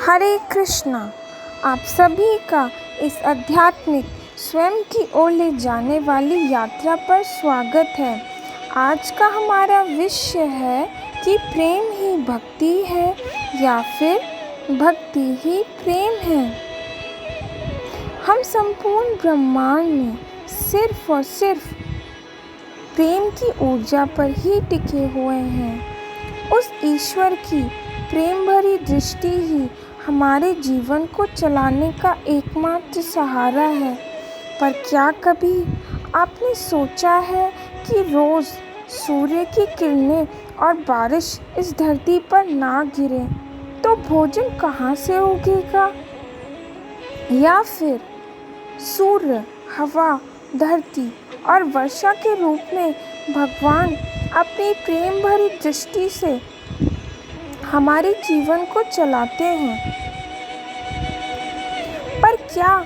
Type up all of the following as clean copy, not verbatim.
हरे कृष्णा। आप सभी का इस आध्यात्मिक स्वयं की ओर ले जाने वाली यात्रा पर स्वागत है। आज का हमारा विषय है कि प्रेम ही भक्ति है या फिर भक्ति ही प्रेम है। हम संपूर्ण ब्रह्मांड में सिर्फ और सिर्फ प्रेम की ऊर्जा पर ही टिके हुए हैं। उस ईश्वर की प्रेम भरी दृष्टि ही हमारे जीवन को चलाने का एकमात्र सहारा है। पर क्या कभी आपने सोचा है कि रोज़ सूर्य की किरणें और बारिश इस धरती पर ना गिरे तो भोजन कहाँ से उगेगा? या फिर सूर्य, हवा, धरती और वर्षा के रूप में भगवान अपनी प्रेम भरी दृष्टि से हमारे जीवन को चलाते हैं। पर क्या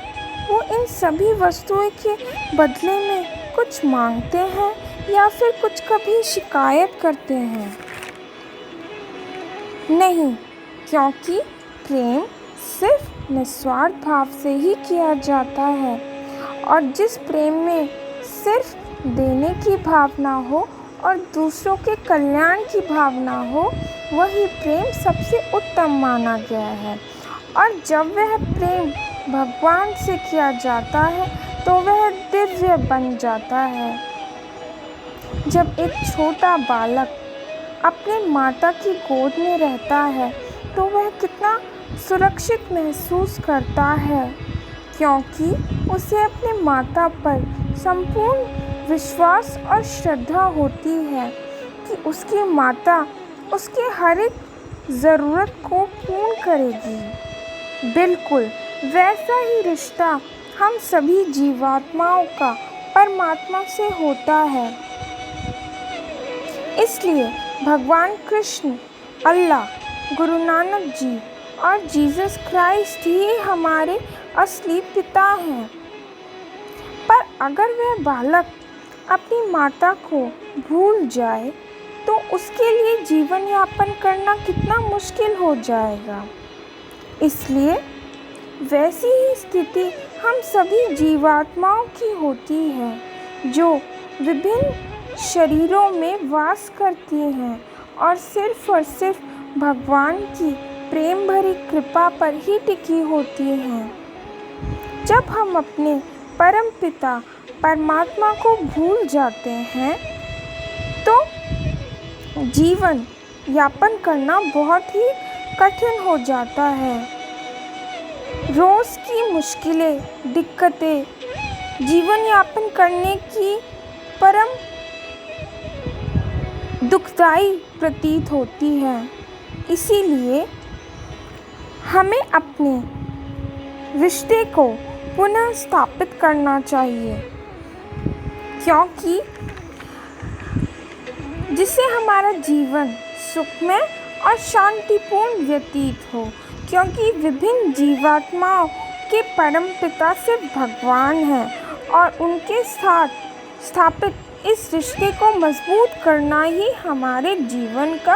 वो इन सभी वस्तुओं के बदले में कुछ मांगते हैं या फिर कुछ कभी शिकायत करते हैं? नहीं, क्योंकि प्रेम सिर्फ निस्वार्थ भाव से ही किया जाता है। और जिस प्रेम में सिर्फ देने की भावना हो और दूसरों के कल्याण की भावना हो, वही प्रेम सबसे उत्तम माना गया है। और जब वह प्रेम भगवान से किया जाता है तो वह दिव्य बन जाता है। जब एक छोटा बालक अपने माता की गोद में रहता है तो वह कितना सुरक्षित महसूस करता है, क्योंकि उसे अपने माता पर संपूर्ण विश्वास और श्रद्धा होती है कि उसकी माता उसके हर एक ज़रूरत को पूर्ण करेगी। बिल्कुल वैसा ही रिश्ता हम सभी जीवात्माओं का परमात्मा से होता है। इसलिए भगवान कृष्ण, अल्लाह, गुरु नानक जी और जीसस क्राइस्ट ही हमारे असली पिता हैं। पर अगर वह बालक अपनी माता को भूल जाए तो उसके लिए जीवन यापन करना कितना मुश्किल हो जाएगा। इसलिए वैसी ही स्थिति हम सभी जीवात्माओं की होती है जो विभिन्न शरीरों में वास करती हैं और सिर्फ भगवान की प्रेम भरी कृपा पर ही टिकी होती हैं। जब हम अपने परम पिता परमात्मा को भूल जाते हैं तो जीवन यापन करना बहुत ही कठिन हो जाता है। रोज़ की मुश्किलें, दिक्कतें जीवन यापन करने की परम दुखदाई प्रतीत होती है। इसीलिए हमें अपने रिश्ते को पुनः स्थापित करना चाहिए, क्योंकि जिससे हमारा जीवन सुखमय और शांतिपूर्ण व्यतीत हो। क्योंकि विभिन्न जीवात्माओं के परम पिता सिर्फ भगवान हैं और उनके साथ स्थापित इस रिश्ते को मजबूत करना ही हमारे जीवन का